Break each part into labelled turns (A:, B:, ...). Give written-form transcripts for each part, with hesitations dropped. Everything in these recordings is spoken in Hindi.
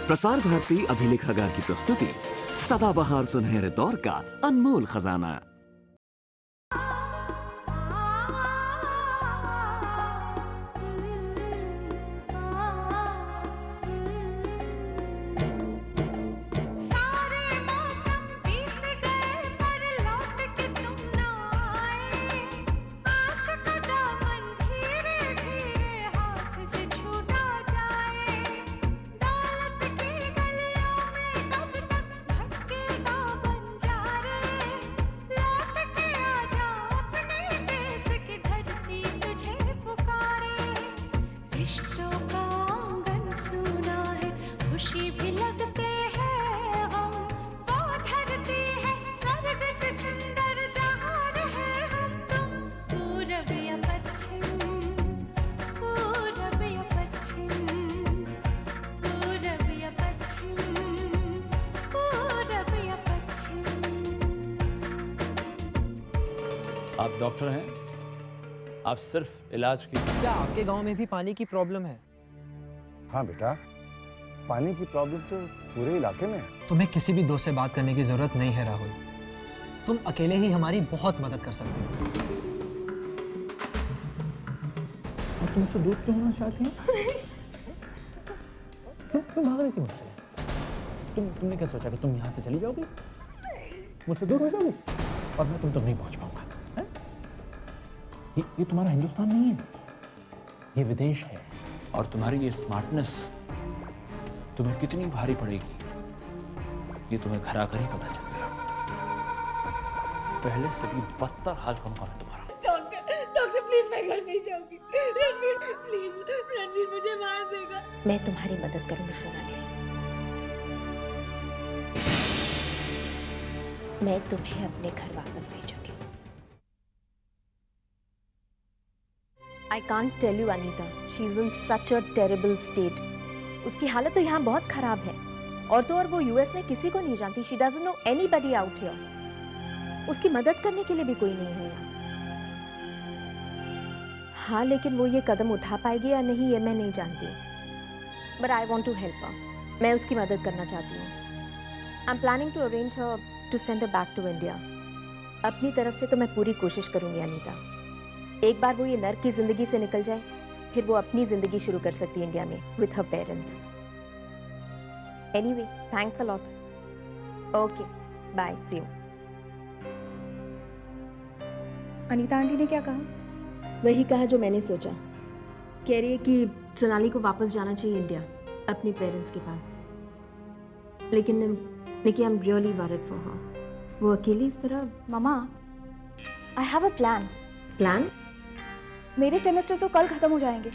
A: प्रसार भारती अभिलेखागार की प्रस्तुति सदाबहार सुनहरे दौर का अनमोल खजाना।
B: आप डॉक्टर हैं? आप सिर्फ इलाज की।
C: क्या आपके गांव में भी पानी की प्रॉब्लम है?
D: हाँ बेटा, पानी की प्रॉब्लम तो पूरे इलाके में है।
C: तुम्हें किसी भी दोस्त से बात करने की जरूरत नहीं है राहुल। तुम अकेले ही हमारी बहुत मदद कर सकते हो।
D: और तुम मुझसे दूर क्यों होना चाहती हैं? क्यों भाग रही थी मुझसे? तुमने क्या सोचा कि तुम यहाँ से चली जाओगी? मुझसे दूर हो जाओगी? और मैं तुम तक नहीं पहुँच पाऊंगा। ये तुम्हारा हिंदुस्तान नहीं है, ये विदेश है।
B: और तुम्हारी ये स्मार्टनेस तुम्हें कितनी भारी पड़ेगी ये तुम्हें घर आकर ही पता चलेगा। पहले से भी बदतर हाल करूंगा मैं तुम्हारा।
E: डॉक्टर प्लीज मैं घर नहीं जाऊंगी। रणवीर प्लीज, रणवीर मुझे मार देगा।
F: मैं तुम्हारी मदद करूंगी सोनाली। मैं तुम्हें अपने घर वापस भेजूंगी।
G: I can't tell you, Anita. She's in such a terrible state. उसकी हालत तो यहाँ बहुत खराब है। और तो और वो यूएस में किसी को नहीं जानती। She doesn't know anybody out here. उसकी मदद करने के लिए भी कोई नहीं है यहाँ। हाँ, लेकिन वो ये कदम उठा पाएगी या नहीं ये मैं नहीं जानती। But I want to help her. मैं उसकी मदद करना चाहती हूँ। I'm planning to arrange her to send her back to India. अपनी तरफ से तो मैं पूरी कोशिश करूँगी अनीता। एक बार वो ये नर्क की जिंदगी से निकल जाए, फिर वो अपनी जिंदगी शुरू कर सकती है इंडिया में with her parents. Anyway, thanks a lot. Okay, bye, see you.
E: Anita aunty ने क्या कहा?
G: वही कहा जो मैंने सोचा। कह रही है कि सोनाली को वापस जाना चाहिए इंडिया, अपने पेरेंट्स के पास। लेकिन Nikki, I am really worried for her. वो अकेली इस तरह।
E: Mama, I have a plan.
G: Plan?
E: मेरे सेमेस्टर तो कल खत्म हो जाएंगे,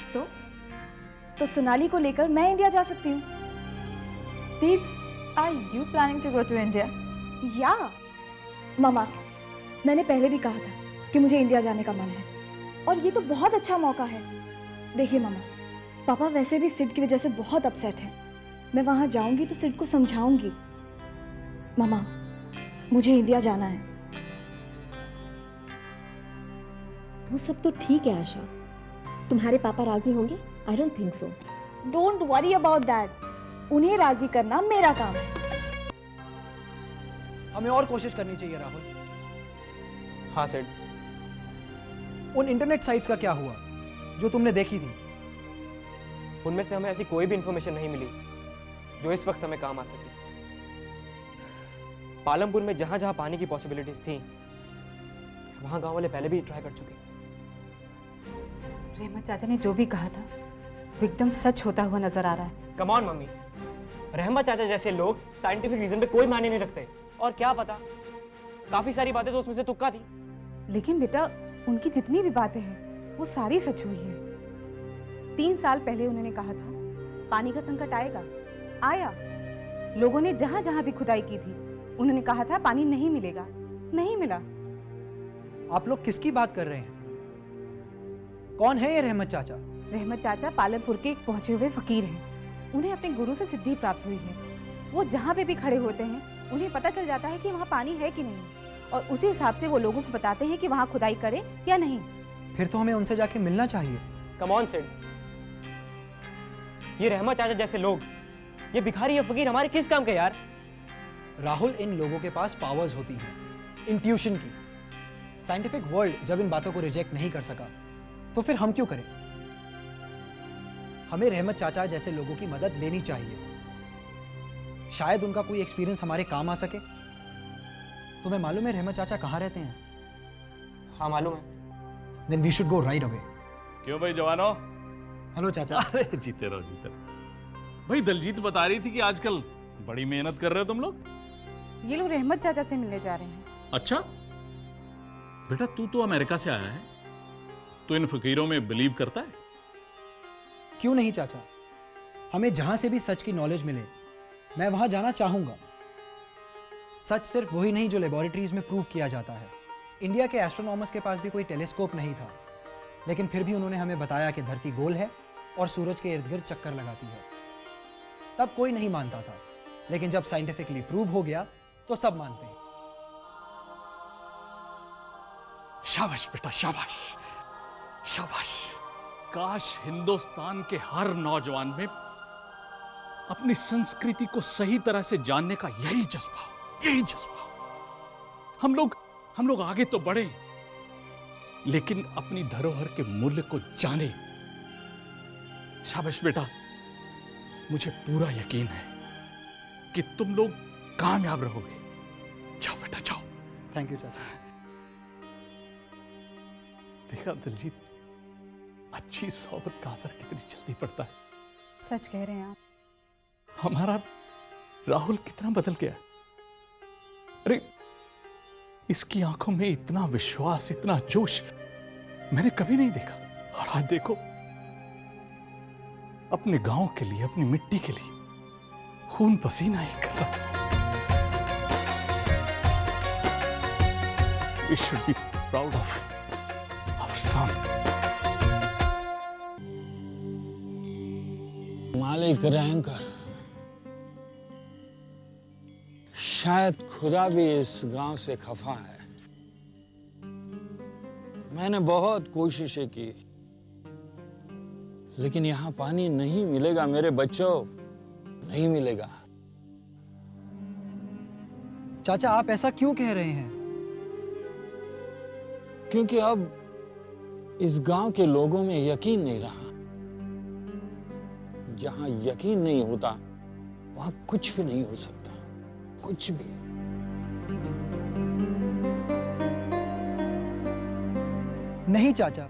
E: तो सोनाली को लेकर मैं इंडिया जा सकती हूँ।
H: Deeds, are you planning to go to India?
E: या मामा, मैंने पहले भी कहा था कि मुझे इंडिया जाने का मन है और ये तो बहुत अच्छा मौका है। देखिए मामा, पापा वैसे भी सिड की वजह से बहुत अपसेट हैं। मैं वहाँ जाऊँगी तो सिड को समझाऊंगी। मामा, मुझे इंडिया जाना है।
G: वो सब तो ठीक है आशा, तुम्हारे पापा राजी होंगे? I don't think so.
E: Don't worry about that. उन्हें राजी करना मेरा काम है।
C: हमें और कोशिश करनी चाहिए राहुल।
I: हाँ सेठ।
C: उन इंटरनेट साइट्स का क्या हुआ जो तुमने देखी थी?
I: उनमें से हमें ऐसी कोई भी इंफॉर्मेशन नहीं मिली जो इस वक्त हमें काम आ सके। पालमपुर में जहां जहां पानी की पॉसिबिलिटीज थी वहां गांव वाले पहले भी ट्राई कर चुके।
H: रहमत चाचा ने जो भी कहा था वो एकदम सच होता हुआ नजर आ रहा है।
I: कम ऑन मम्मी, रहमत चाचा जैसे लोग साइंटिफिक रीजन पे कोई मायने नहीं रखते। और क्या पता, काफी सारी बातें तो उसमें से तुक्का थी।
H: लेकिन बेटा, उनकी जितनी भी बातें हैं वो सारी सच हुई हैं। 3 साल पहले उन्होंने कहा था पानी का संकट आएगा, आया। लोगों ने जहां जहां भी खुदाई की थी उन्होंने कहा था पानी नहीं मिलेगा, नहीं मिला।
C: आप लोग किसकी बात कर रहे हैं? कौन है ये रहमत चाचा?
H: रहमत चाचा पालमपुर के एक पहुंचे हुए फकीर हैं। उन्हें अपने गुरु से सिद्धि प्राप्त हुई है। वो जहाँ पे भी खड़े होते हैं उन्हें पता चल जाता है कि वहाँ पानी है कि नहीं, और उसी हिसाब से वो लोगों को बताते हैं कि वहाँ खुदाई करें या नहीं।
C: फिर तो हमें उनसे जाके मिलना चाहिए।
I: कम ऑन सेठ, ये रहमत चाचा जैसे लोग ये भिखारी या फकीर हमारे किस काम के यार?
C: राहुल, इन लोगों के पास पावर्स होती हैं, इंट्यूशन की। साइंटिफिक वर्ल्ड जब इन बातों को रिजेक्ट नहीं कर सका, तो फिर हम क्यों करें? हमें रहमत चाचा जैसे लोगों की मदद लेनी चाहिए। शायद उनका कोई एक्सपीरियंस हमारे काम आ सके। तुम्हें मालूम है रहमत चाचा कहाँ रहते हैं?
I: हाँ मालूम है।
C: Then we should go right away.
J: क्यों भाई जवानों?
C: हेलो चाचा।
J: अरे जीते रहो जीते रहो। भाई दलजीत बता रही थी कि आजकल बड़ी मेहनत कर रहे हो तुम लोग।
H: ये लोग रहमत चाचा से मिलने जा रहे हैं।
J: अच्छा बेटा, तू तो अमेरिका से आया है, तो इन फकीरों में बिलीव करता है?
C: क्यों नहीं चाचा, हमें जहां से भी सच की नॉलेज मिले मैं वहां जाना चाहूंगा। सच सिर्फ वही नहीं जो लेबोरेटरीज में प्रूव किया जाता है। इंडिया के एस्ट्रोनॉमर्स के पास भी कोई टेलीस्कोप नहीं था, लेकिन फिर भी उन्होंने हमें बताया कि धरती गोल है और सूरज के इर्द गिर्द चक्कर लगाती है। तब कोई नहीं मानता था, लेकिन जब साइंटिफिकली प्रूव हो गया तो सब मानते हैं।
J: शाबाश बेटा शाबाश शाबाश। काश हिंदुस्तान के हर नौजवान में अपनी संस्कृति को सही तरह से जानने का यही जज्बा हो। हम लोग आगे तो बढ़े, लेकिन अपनी धरोहर के मूल्य को जाने। शाबाश बेटा, मुझे पूरा यकीन है कि तुम लोग कामयाब रहोगे। जाओ बेटा जाओ।
C: थैंक यू चाचा।
J: देखा दिलजीत, अच्छी सोबत का असर कितनी जल्दी पड़ता है।
H: सच कह रहे हैं आप।
J: हमारा राहुल कितना बदल गया। अरे इसकी आंखों में इतना विश्वास, इतना जोश मैंने कभी नहीं देखा। और आज देखो, अपने गांव के लिए, अपनी मिट्टी के लिए खून पसीना एक कर रहा। We should be proud of our son.
K: मालिक रहम कर। शायद खुदा भी इस गांव से खफा है। मैंने बहुत कोशिशें की, लेकिन यहां पानी नहीं मिलेगा मेरे बच्चों, नहीं मिलेगा।
C: चाचा आप ऐसा क्यों कह रहे हैं?
K: क्योंकि अब इस गांव के लोगों में यकीन नहीं रहा। जहां यकीन नहीं होता वहां कुछ भी नहीं हो सकता, कुछ भी।
C: नहीं चाचा,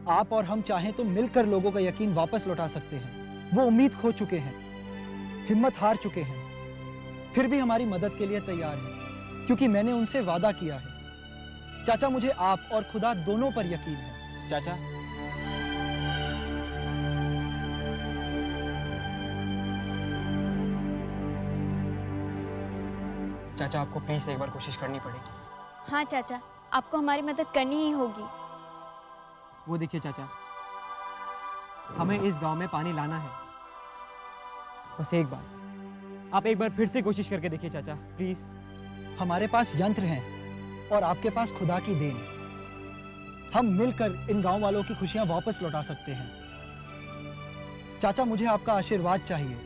C: आप और हम चाहें तो मिलकर लोगों का यकीन वापस लौटा सकते हैं। वो उम्मीद खो चुके हैं, हिम्मत हार चुके हैं, फिर भी हमारी मदद के लिए तैयार हैं, क्योंकि मैंने उनसे वादा किया है। चाचा मुझे आप और खुदा दोनों पर यकीन है।
I: चाचा चाचा आपको प्लीज एक बार कोशिश करनी पड़ेगी।
E: हाँ चाचा, आपको हमारी मदद करनी ही होगी।
I: वो देखिए चाचा, हमें इस गांव में पानी लाना है। बस एक बार, आप एक बार फिर से कोशिश करके देखिए चाचा, प्लीज।
C: हमारे पास यंत्र हैं और आपके पास खुदा की देन। हम मिलकर इन गांव वालों की खुशियां वापस लौटा सकते हैं। चाचा मुझे आपका आशीर्वाद चाहिए।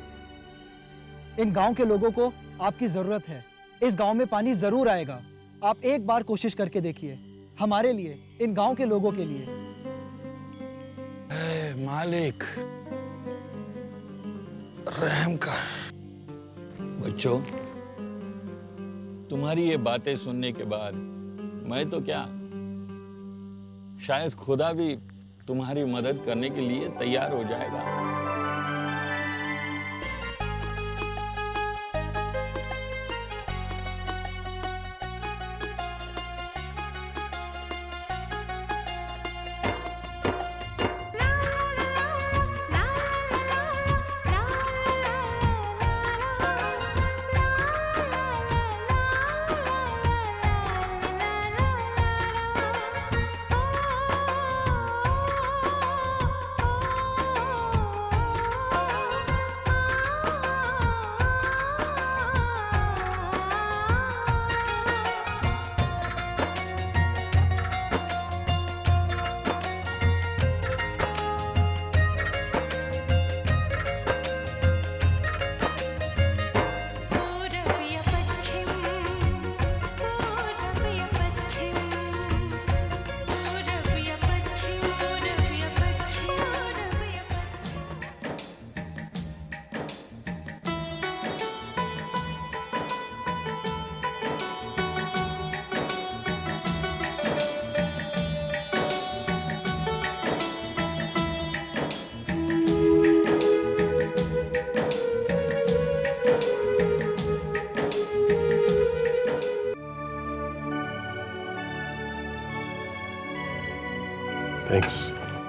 C: इन गांव के लोगों को आपकी जरूरत है। इस गांव में पानी जरूर आएगा। आप एक बार कोशिश करके देखिए, हमारे लिए, इन गांव के लोगों के लिए।
K: ऐ मालिक रहम कर। बच्चों, तुम्हारी ये बातें सुनने के बाद मैं तो क्या, शायद खुदा भी तुम्हारी मदद करने के लिए तैयार हो जाएगा।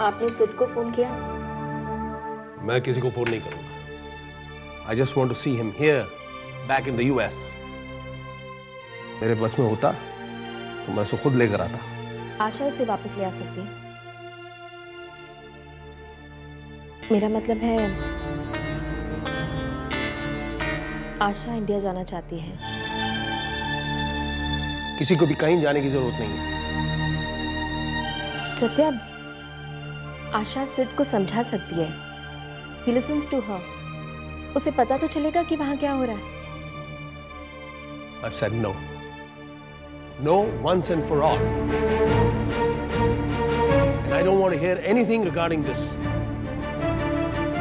G: आपने सिड को फोन किया?
L: मैं किसी को फोन नहीं करूंगा। I just want to see him here back in the US. मेरे बस में होता तो मैं उसे खुद लेकर आता।
G: आशा उसे वापस ले आ सकती है। मेरा मतलब है आशा इंडिया जाना चाहती है।
L: किसी को भी कहीं जाने की जरूरत नहीं है।
G: सत्या, आशा सिड को समझा सकती है। He listens to her. उसे पता तो चलेगा कि वहां क्या हो रहा है।
L: I've said no. No once and for all. And I don't want to hear anything regarding this.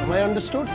L: Am I understood?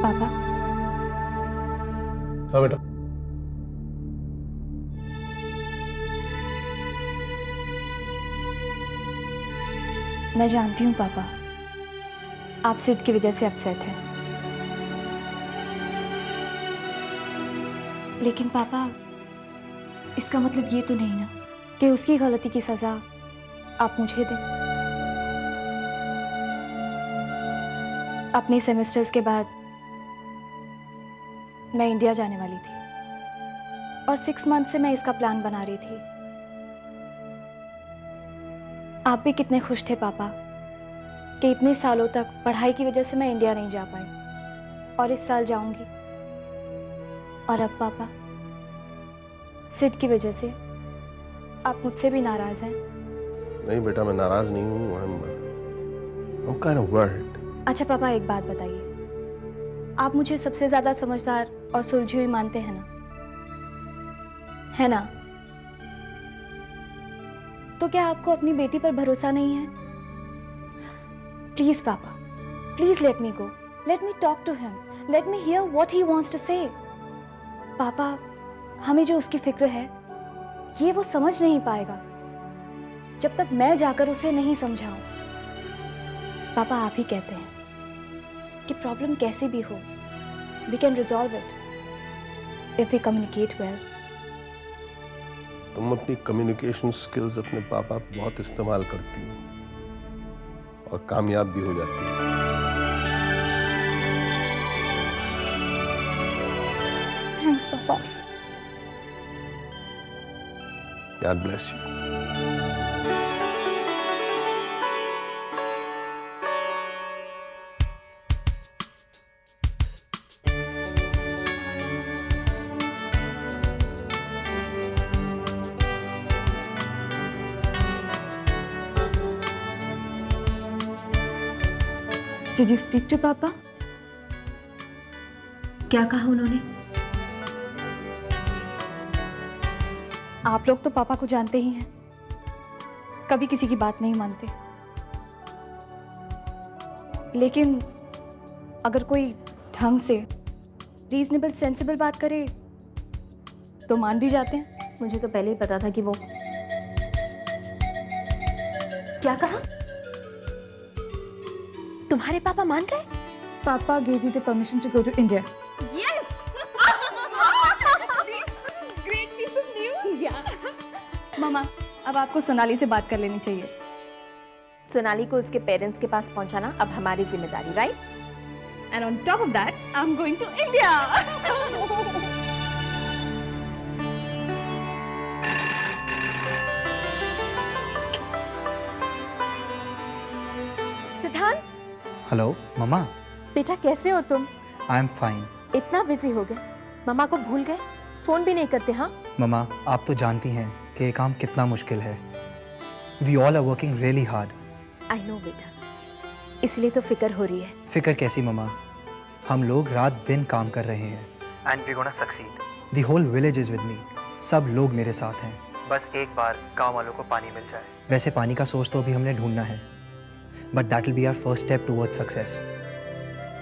E: पापा,
L: हाँ बेटा।
E: मैं जानती हूँ पापा, आप सिड की वजह से अपसेट हैं। लेकिन पापा, इसका मतलब ये तो नहीं ना कि उसकी गलती की सजा आप मुझे दें। अपने सेमेस्टर्स के बाद मैं इंडिया जाने वाली थी और 6 मंथ से मैं इसका प्लान बना रही थी। आप भी कितने खुश थे पापा कि इतने सालों तक पढ़ाई की वजह से मैं इंडिया नहीं जा पाई और इस साल जाऊंगी। और अब पापा, सिड की वजह से आप मुझसे भी नाराज हैं।
L: नहीं बेटा, मैं नाराज नहीं हूँ। I'm kind of worried.
E: अच्छा पापा, एक बात बताइए, आप मुझे सबसे ज्यादा समझदार और सुलझी हुई मानते हैं ना? है ना? तो क्या आपको अपनी बेटी पर भरोसा नहीं है? प्लीज पापा, please let me go, let me talk to him, let me hear what he wants to say. पापा, हमें जो उसकी फिक्र है ये वो समझ नहीं पाएगा जब तक मैं जाकर उसे नहीं समझाऊं। पापा, आप ही कहते हैं कि प्रॉब्लम कैसी भी हो, we can resolve it if we communicate well.
L: तुम अपनी कम्युनिकेशन स्किल्स अपने पापा पे बहुत इस्तेमाल करती हो और कामयाब भी हो जाती हो।
E: Thanks, पापा।
L: God bless you.
E: Did you speak to पापा? क्या कहा उन्होंने? आप लोग तो पापा को जानते ही हैं, कभी किसी की बात नहीं मानते। लेकिन अगर कोई ढंग से रीजनेबल सेंसिबल बात करे तो मान भी जाते हैं।
G: मुझे तो पहले ही पता था कि वो क्या कहा? तुम्हारे पापा मान गए?
E: पापा gave you the permission to go to India.
H: Yes! Great piece of news! Yeah.
E: मामा, अब आपको सोनाली से बात कर लेनी चाहिए।
G: सोनाली को उसके पेरेंट्स के पास पहुंचाना अब हमारी जिम्मेदारी, right?
E: And on top of that, I'm going to India.
G: सिद्धांत,
C: हेलो मम्मा,
G: बेटा कैसे हो तुम?
C: I am fine.
G: इतना बिजी हो गए? मम्मा को भूल गए? फोन भी नहीं करते? हाँ
C: ममा, आप तो जानती हैं कि ये काम कितना मुश्किल है। We all are working really hard.
G: I know बेटा, इसलिए तो फिक्र हो रही है।
C: फिक्र कैसी ममा, हम लोग रात दिन काम कर रहे हैं। And we gonna succeed. The whole village is with me. सब लोग मेरे साथ हैं। बस एक बार गांव वालों को पानी मिल जाए। वैसे पानी का सोर्स तो अभी हमने ढूंढना है, but that will be our first step towards success.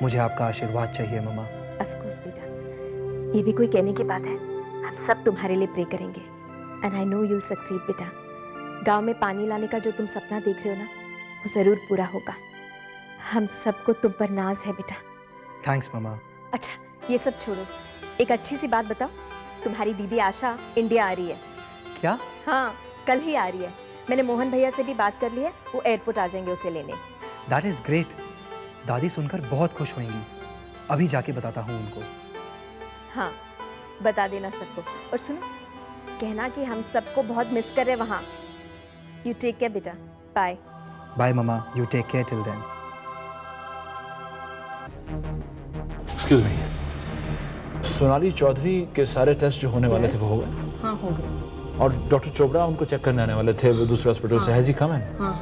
C: मुझे आपका आशीर्वाद चाहिए ममा।
G: ऑफ कोर्स बेटा, ये भी कोई कहने की बात है? हम सब तुम्हारे लिए प्रे करेंगे and I know you will succeed बेटा। गांव में पानी लाने का जो तुम सपना देख रहे हो ना, वो जरूर पूरा होगा। हम सबको तुम पर नाज है बेटा।
C: Thanks mama.
G: अच्छा ये सब छोड़ो, एक अच्छी सी बात बताओ, तुम्हारी दीदी आशा इंडिया आ रही है।
C: क्या?
G: हाँ, कल ही आ रही है। मैंने मोहन भैया से भी बात कर ली है, वो एयरपोर्ट आ जाएंगे उसे लेने।
C: That is great. दादी सुनकर बहुत खुश होंगी। अभी जाके बताता हूँ उनको।
G: हाँ, बता देना सबको। और सुनो, कहना कि हम सबको बहुत मिस कर रहे वहाँ। यू टेक केयर बेटा, bye.
C: Bye mama, you take care till then.
B: Excuse me, Sonali Chaudhary के सारे टेस्ट जो होने वाले थे वो हो गए?
F: हाँ हो गए।
B: और डॉक्टर चोपड़ा उनको चेक करने आने वाले थे वो दूसरे हॉस्पिटल से। हैज ही कम इन?
F: हाँ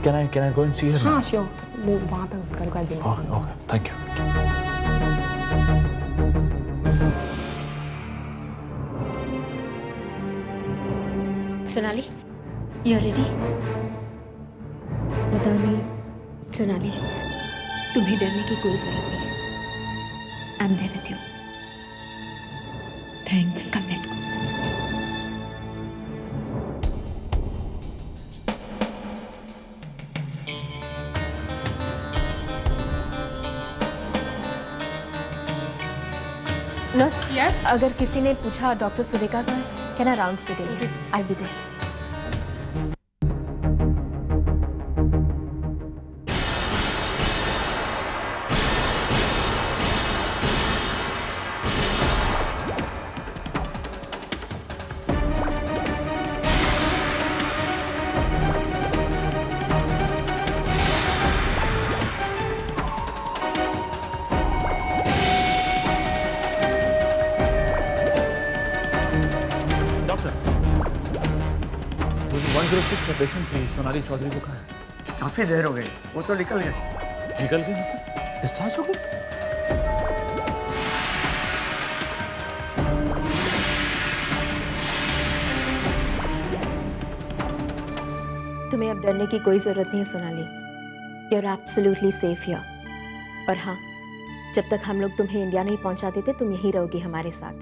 B: can I go and see him?
F: हाँ श्योर, वो वहाँ पे उनका रुका देंगे।
B: Okay, thank you.
F: Sonali, you ready? पता नहीं सोनाली, तुम्हें डरने की कोई जरूरत नहीं है। I am there with you. Thanks. Come let's go.
G: Nurse, yes? अगर किसी ने पूछा डॉक्टर सुरेखा का है, कहना राउंड्स पे गई। आई बी देयर।
B: पेशेंट थी सोनाली चौधरी को कहा है?
M: काफी देर हो गई, वो तो निकल गए।
B: निकल गए मतलब? डिस्चार्ज हो गए?
G: तुम्हें अब डरने की कोई जरूरत नहीं है Sonali. You are absolutely safe here. और हाँ, जब तक हम लोग तुम्हें इंडिया नहीं पहुंचा देते, तुम यहीं रहोगी हमारे साथ।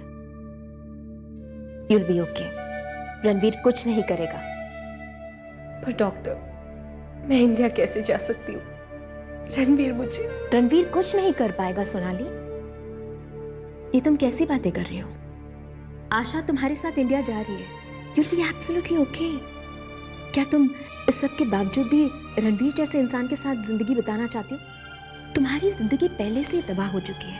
G: You'll be okay. रणवीर कुछ नहीं करेगा।
F: पर डॉक्टर, मैं इंडिया कैसे जा सकती हूँ?
G: रणवीर कुछ नहीं कर पाएगा सोनाली। ये तुम कैसी बातें कर रही हो? आशा तुम्हारे साथ इंडिया जा रही है। You'll be absolutely okay। क्या तुम इस सब के बावजूद भी रणवीर जैसे इंसान के साथ जिंदगी बिताना चाहती हो? तुम्हारी जिंदगी पहले से तबाह हो चुकी है।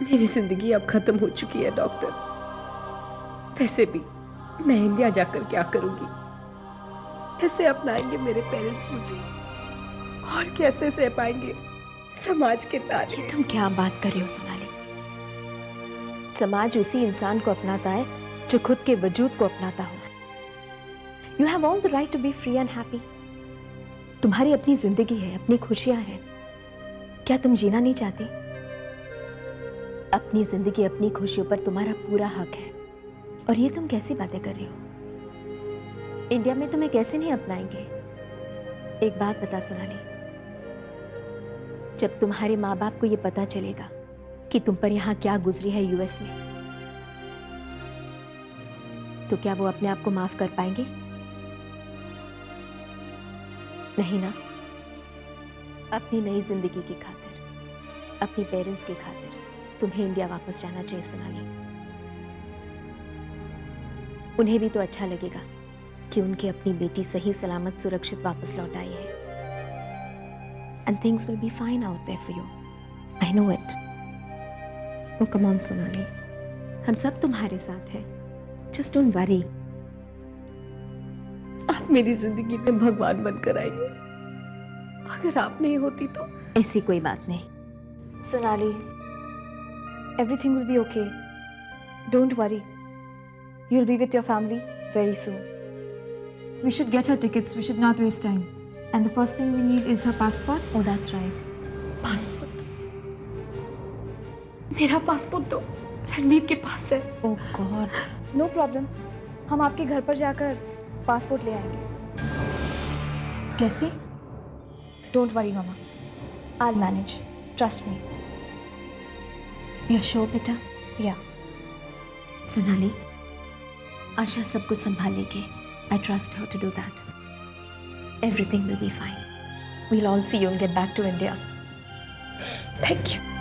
F: मेरी जिंदगी अब खत्म हो चुकी है डॉक्टर। वैसे भी मैं इंडिया जाकर क्या करूंगी? कैसे अपनाएंगे मेरे पेरेंट्स मुझे? और कैसे सह पाएंगे समाज के ताने?
G: तुम क्या बात कर रही हो सोनाली? समाज उसी इंसान को अपनाता है जो खुद के वजूद को अपनाता हो। You have all the right to be free and happy. तुम्हारी अपनी जिंदगी है, अपनी खुशियां हैं। क्या तुम जीना नहीं चाहती? अपनी जिंदगी, अपनी खुशियों पर तुम्हारा पूरा हक है। और ये तुम कैसी बातें कर रही हो? इंडिया में तुम्हें कैसे नहीं अपनाएंगे? एक बात बता सोनाली, जब तुम्हारे माँ बाप को ये पता चलेगा कि तुम पर यहाँ क्या गुजरी है यूएस में, तो क्या वो अपने आप को माफ कर पाएंगे? नहीं ना। अपनी नई जिंदगी की खातिर, अपनी पेरेंट्स की खातिर तुम्हें इंडिया वापस जाना चाहिए सोनाली। उन्हें भी तो अच्छा लगेगा कि उनकी अपनी बेटी सही सलामत सुरक्षित वापस लौट आई है। And things will be fine out there for you. I know it. Oh, come on, Sonali, हम सब तुम्हारे साथ हैं। Just don't worry.
F: आप मेरी जिंदगी में भगवान बनकर आएंगे। अगर आप नहीं होती तो।
G: ऐसी कोई बात नहीं Sonali.
E: Everything will be okay. Don't worry. You'll be with your family very soon.
N: We should get her tickets. We should not waste time. And the first thing we need is her passport.
G: Oh, that's right.
F: Passport, मेरा पासपोर्ट तो रणवीर के पास है।
G: Oh God.
E: No problem. हम आपके घर पर जाकर पासपोर्ट ले आएंगे।
N: कैसे?
E: Don't worry, Mama. I'll manage. Trust me.
N: You're sure, बेटा?
E: Yeah.
G: सोनाली, आशा सब कुछ संभाल लेगी. I trust her to do that. Everything will be fine. We'll all see you and get back to India.
F: Thank you.